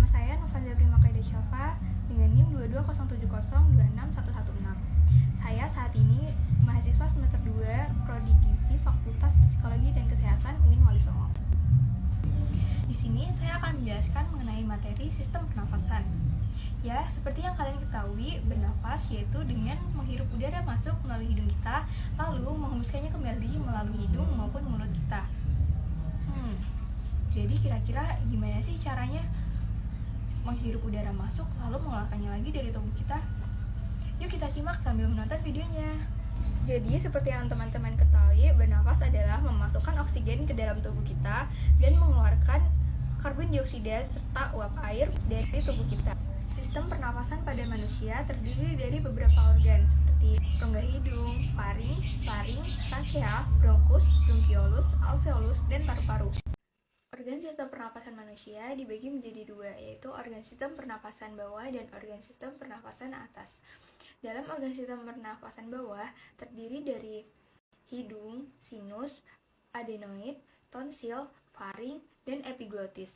Nama saya Novanda Prima Kaidashova dengan NIM 22070261116. Saya saat ini mahasiswa semester 2 Prodi Gizi Fakultas Psikologi dan Kesehatan UIN Wali Songo. Di sini saya akan menjelaskan mengenai materi sistem pernafasan. Ya, seperti yang kalian ketahui, bernafas yaitu dengan menghirup udara masuk melalui hidung kita, lalu menghembuskannya kembali melalui hidung maupun mulut kita. Jadi kira-kira gimana sih caranya menghirup udara masuk lalu mengeluarkannya lagi dari tubuh kita? Yuk kita simak sambil menonton videonya. Jadi seperti yang teman-teman ketahui, bernafas adalah memasukkan oksigen ke dalam tubuh kita dan mengeluarkan karbon dioksida serta uap air dari tubuh kita. Sistem pernafasan pada manusia terdiri dari beberapa organ seperti rongga hidung, faring, laring, trachea, bronkus, bronkiolus, alveolus, dan paru-paru. Organ sistem pernapasan manusia dibagi menjadi dua, yaitu organ sistem pernapasan bawah dan organ sistem pernapasan atas. Dalam organ sistem pernapasan bawah terdiri dari hidung, sinus, adenoid, tonsil, faring, dan epiglotis.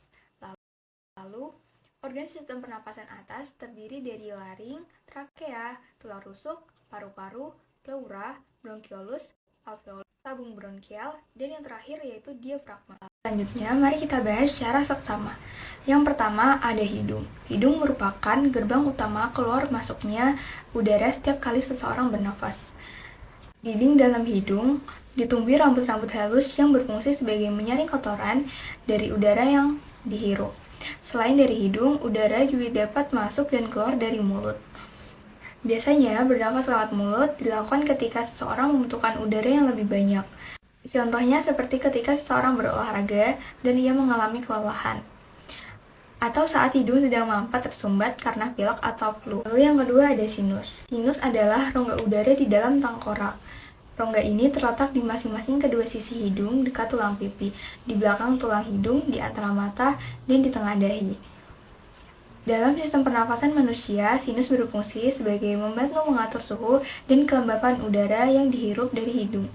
Lalu, organ sistem pernapasan atas terdiri dari laring, trakea, tulang rusuk, paru-paru, pleura, bronkiolus, alveolus, tabung bronkial, dan yang terakhir yaitu diafragma. Selanjutnya, mari kita bahas secara seksama. Yang pertama, ada hidung. Hidung merupakan gerbang utama keluar masuknya udara setiap kali seseorang bernafas. Dinding dalam hidung ditumbuhi rambut-rambut halus yang berfungsi sebagai menyaring kotoran dari udara yang dihirup. Selain dari hidung, udara juga dapat masuk dan keluar dari mulut. Biasanya, bernafas lewat mulut dilakukan ketika seseorang membutuhkan udara yang lebih banyak. Contohnya seperti ketika seseorang berolahraga dan ia mengalami kelelahan, atau saat hidung sedang mampat tersumbat karena pilek atau flu. Lalu yang kedua ada sinus. Sinus adalah rongga udara di dalam tengkorak. Rongga ini terletak di masing-masing kedua sisi hidung dekat tulang pipi, di belakang tulang hidung, di antara mata, dan di tengah dahi. Dalam sistem pernafasan manusia, sinus berfungsi sebagai membantu mengatur suhu dan kelembapan udara yang dihirup dari hidung.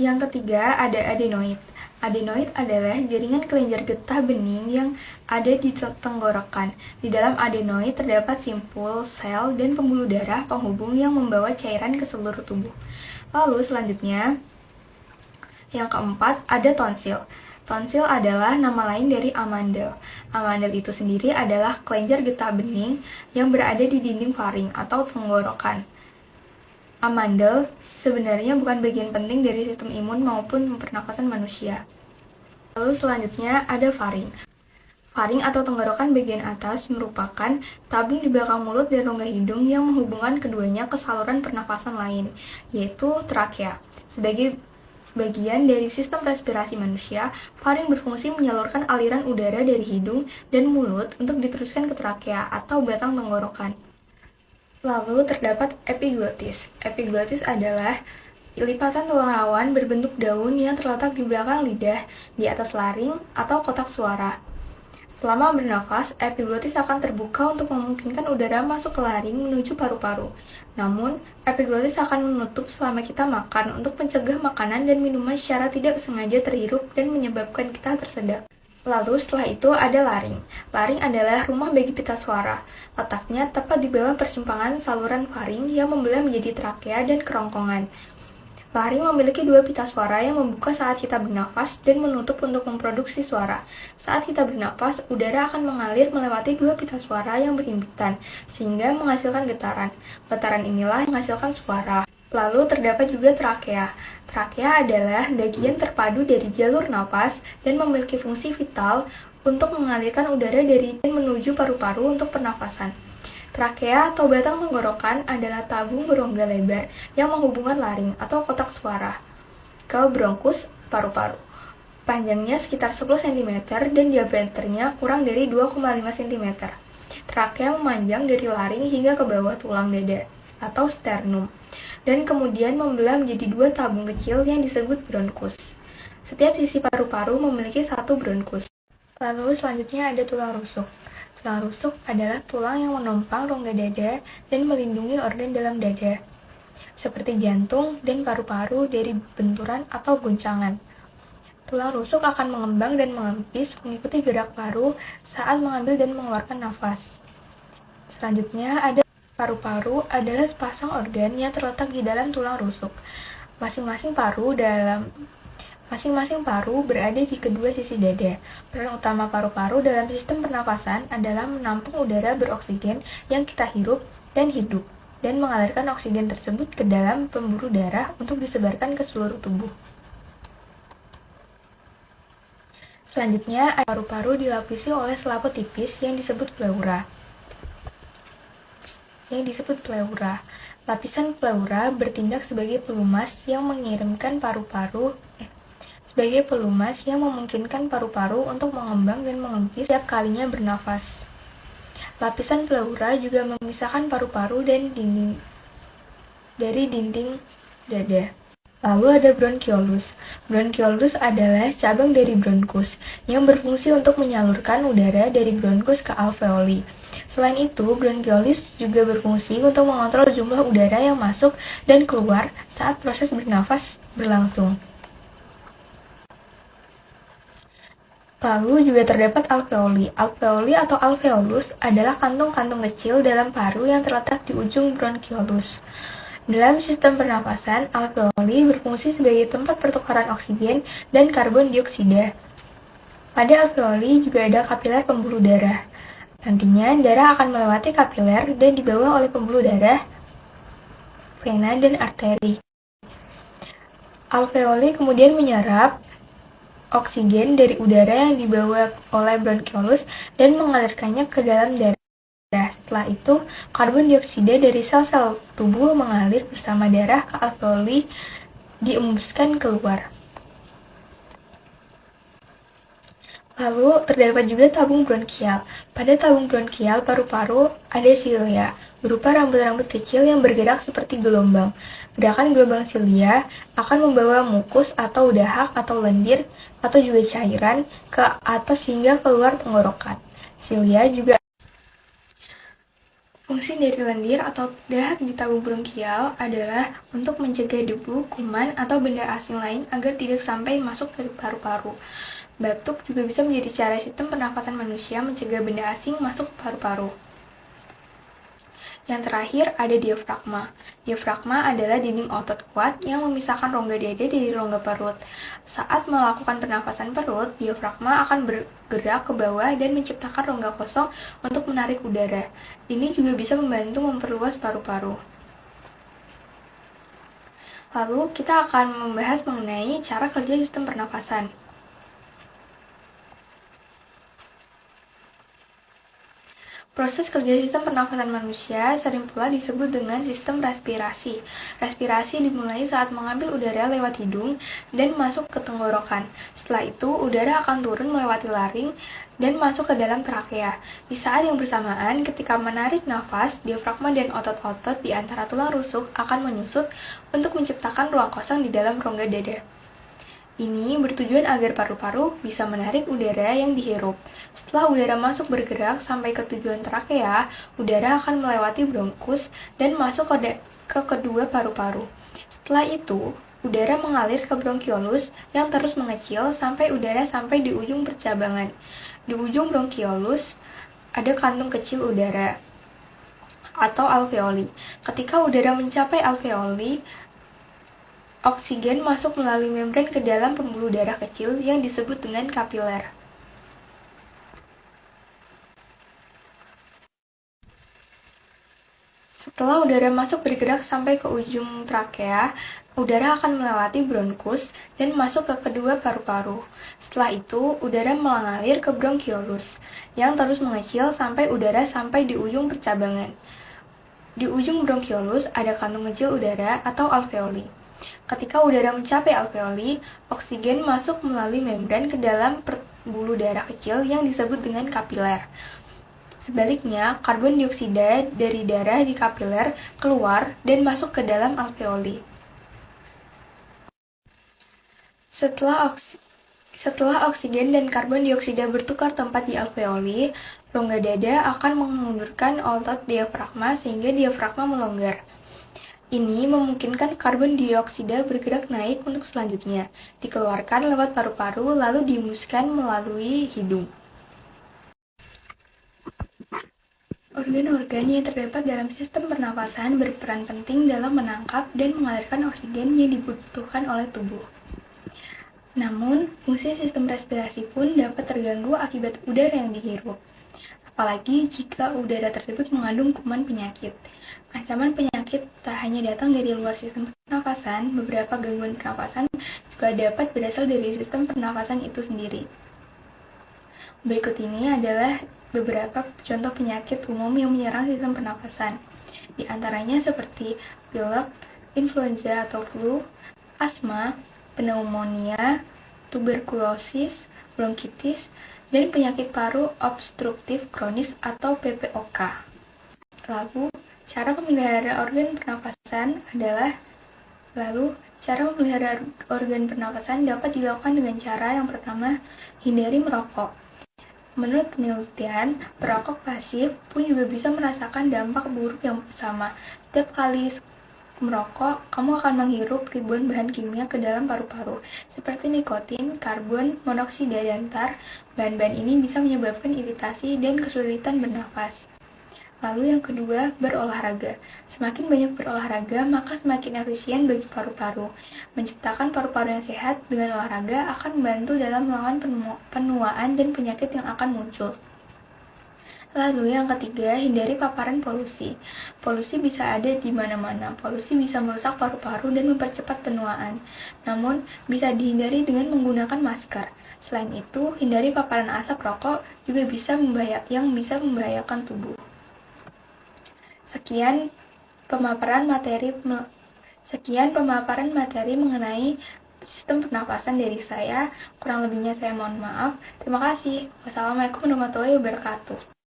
Yang ketiga ada adenoid. Adenoid adalah jaringan kelenjar getah bening yang ada di tenggorokan. Di dalam adenoid terdapat simpul, sel, dan pembuluh darah penghubung yang membawa cairan ke seluruh tubuh. Lalu selanjutnya, yang keempat ada tonsil. Tonsil adalah nama lain dari amandel. Amandel itu sendiri adalah kelenjar getah bening yang berada di dinding faring atau tenggorokan. Amandel sebenarnya bukan bagian penting dari sistem imun maupun pernafasan manusia. Lalu selanjutnya ada faring. Faring atau tenggorokan bagian atas merupakan tabung di belakang mulut dan rongga hidung yang menghubungkan keduanya ke saluran pernafasan lain, yaitu trakea. Sebagai bagian dari sistem respirasi manusia, faring berfungsi menyalurkan aliran udara dari hidung dan mulut untuk diteruskan ke trakea atau batang tenggorokan. Lalu terdapat epiglotis. Epiglotis adalah lipatan tulang rawan berbentuk daun yang terletak di belakang lidah, di atas laring atau kotak suara. Selama bernafas, epiglotis akan terbuka untuk memungkinkan udara masuk ke laring menuju paru-paru. Namun, epiglotis akan menutup selama kita makan untuk mencegah makanan dan minuman secara tidak sengaja terhirup dan menyebabkan kita tersedak. Lalu setelah itu ada laring. Laring adalah rumah bagi pita suara. Letaknya tepat di bawah persimpangan saluran faring yang membelah menjadi trakea dan kerongkongan. Laring memiliki dua pita suara yang membuka saat kita bernafas dan menutup untuk memproduksi suara. Saat kita bernafas, udara akan mengalir melewati dua pita suara yang berhimpitan, sehingga menghasilkan getaran. Getaran inilah yang menghasilkan suara. Lalu terdapat juga trakea. Trakea adalah bagian terpadu dari jalur napas dan memiliki fungsi vital untuk mengalirkan udara dari dan menuju paru-paru untuk pernafasan. Trakea atau batang tenggorokan adalah tabung berongga lebar yang menghubungkan laring atau kotak suara ke bronkus paru-paru. Panjangnya sekitar 10 cm dan diameternya kurang dari 2,5 cm. Trakea memanjang dari laring hingga ke bawah tulang dada atau sternum, dan kemudian membelah menjadi dua tabung kecil yang disebut bronkus. Setiap sisi paru-paru memiliki satu bronkus. Lalu selanjutnya ada tulang rusuk. Tulang rusuk adalah tulang yang menopang rongga dada dan melindungi organ dalam dada, seperti jantung dan paru-paru dari benturan atau guncangan. Tulang rusuk akan mengembang dan mengempis mengikuti gerak paru saat mengambil dan mengeluarkan nafas. Selanjutnya ada paru-paru adalah sepasang organ yang terletak di dalam tulang rusuk. Masing-masing paru berada di kedua sisi dada. Peran utama paru-paru dalam sistem pernapasan adalah menampung udara beroksigen yang kita hirup dan hidup, dan mengalirkan oksigen tersebut ke dalam pembuluh darah untuk disebarkan ke seluruh tubuh. Selanjutnya, paru-paru dilapisi oleh selaput tipis yang disebut pleura. Lapisan pleura bertindak sebagai pelumas yang memungkinkan paru-paru untuk mengembang dan mengempis setiap kalinya bernafas. Lapisan pleura juga memisahkan paru-paru dari dinding dada. Lalu ada bronkiolus. Bronkiolus adalah cabang dari bronkus yang berfungsi untuk menyalurkan udara dari bronkus ke alveoli. Selain itu, bronkiolus juga berfungsi untuk mengontrol jumlah udara yang masuk dan keluar saat proses bernafas berlangsung. Lalu juga terdapat alveoli. Alveoli atau alveolus adalah kantung-kantung kecil dalam paru yang terletak di ujung bronkiolus. Dalam sistem pernapasan, alveoli berfungsi sebagai tempat pertukaran oksigen dan karbon dioksida. Pada alveoli juga ada kapiler pembuluh darah. Nantinya, darah akan melewati kapiler dan dibawa oleh pembuluh darah, vena, dan arteri. Alveoli kemudian menyerap oksigen dari udara yang dibawa oleh bronkiolus dan mengalirkannya ke dalam darah. Setelah itu, karbon dioksida dari sel-sel tubuh mengalir bersama darah ke alveoli, diembuskan keluar. Lalu, terdapat juga tabung bronkial. Pada tabung bronkial paru-paru ada silia, berupa rambut-rambut kecil yang bergerak seperti gelombang. Gerakan gelombang silia akan membawa mukus atau dahak atau lendir atau juga cairan ke atas hingga keluar tenggorokan. Fungsi dari lendir atau dahak di tabung bronkial adalah untuk mencegah debu, kuman, atau benda asing lain agar tidak sampai masuk ke paru-paru. Batuk juga bisa menjadi cara sistem pernafasan manusia mencegah benda asing masuk ke paru-paru. Yang terakhir ada diafragma. Diafragma adalah dinding otot kuat yang memisahkan rongga dada dari rongga perut. Saat melakukan pernafasan perut, diafragma akan bergerak ke bawah dan menciptakan rongga kosong untuk menarik udara. Ini juga bisa membantu memperluas paru-paru. Lalu, kita akan membahas mengenai cara kerja sistem pernafasan. Proses kerja sistem pernafasan manusia sering pula disebut dengan sistem respirasi. Respirasi dimulai saat mengambil udara lewat hidung dan masuk ke tenggorokan. Setelah itu, udara akan turun melewati laring dan masuk ke dalam trakea. Di saat yang bersamaan, ketika menarik nafas, diafragma dan otot-otot di antara tulang rusuk akan menyusut untuk menciptakan ruang kosong di dalam rongga dada. Ini bertujuan agar paru-paru bisa menarik udara yang dihirup. Setelah udara masuk bergerak sampai ke tujuan trakea, udara akan melewati bronkus dan masuk ke kedua paru-paru. Setelah itu, udara mengalir ke bronkiolus yang terus mengecil sampai udara sampai di ujung percabangan. Di ujung bronkiolus ada kantung kecil udara atau alveoli. Ketika udara mencapai alveoli, oksigen masuk melalui membran ke dalam pembuluh darah kecil yang disebut dengan kapiler. Setelah udara masuk bergerak sampai ke ujung trakea, udara akan melewati bronkus dan masuk ke kedua paru-paru. Setelah itu, udara mengalir ke bronkiolus yang terus mengecil sampai udara sampai di ujung percabangan. Di ujung bronkiolus ada kantung kecil udara atau alveoli. Ketika udara mencapai alveoli, oksigen masuk melalui membran ke dalam pembuluh darah kecil yang disebut dengan kapiler. Sebaliknya, karbon dioksida dari darah di kapiler keluar dan masuk ke dalam alveoli. Setelah oksigen dan karbon dioksida bertukar tempat di alveoli, rongga dada akan mengundurkan otot diafragma sehingga diafragma melonggar. Ini memungkinkan karbon dioksida bergerak naik untuk selanjutnya dikeluarkan lewat paru-paru lalu dihembuskan melalui hidung. Organ-organ yang terdapat dalam sistem pernafasan berperan penting dalam menangkap dan mengalirkan oksigen yang dibutuhkan oleh tubuh. Namun, fungsi sistem respirasi pun dapat terganggu akibat udara yang dihirup. Apalagi jika udara tersebut mengandung kuman penyakit. Ancaman penyakit tak hanya datang dari luar sistem pernafasan, beberapa gangguan pernafasan juga dapat berasal dari sistem pernafasan itu sendiri. Berikut ini adalah beberapa contoh penyakit umum yang menyerang sistem pernafasan. Di antaranya seperti pilek, influenza atau flu, asma, pneumonia, tuberkulosis, bronkitis, dan penyakit paru obstruktif kronis atau PPOK. Lalu, cara memelihara organ pernafasan dapat dilakukan dengan cara yang pertama, hindari merokok. Menurut penelitian, perokok pasif pun juga bisa merasakan dampak buruk yang sama. Setiap kali merokok, kamu akan menghirup ribuan bahan kimia ke dalam paru-paru, seperti nikotin, karbon monoksida, dan tar. Bahan-bahan ini bisa menyebabkan iritasi dan kesulitan bernafas. Lalu yang kedua, berolahraga. Semakin banyak berolahraga, maka semakin efisien bagi paru-paru. Menciptakan paru-paru yang sehat dengan olahraga akan membantu dalam melawan penuaan dan penyakit yang akan muncul. Lalu yang ketiga, hindari paparan polusi. Polusi bisa ada di mana-mana. Polusi bisa merusak paru-paru dan mempercepat penuaan. Namun, bisa dihindari dengan menggunakan masker. Selain itu, hindari paparan asap rokok juga bisa membahayakan tubuh. Sekian pemaparan materi mengenai sistem pernafasan dari saya. Kurang lebihnya saya mohon maaf. Terima kasih. Wassalamualaikum warahmatullahi wabarakatuh.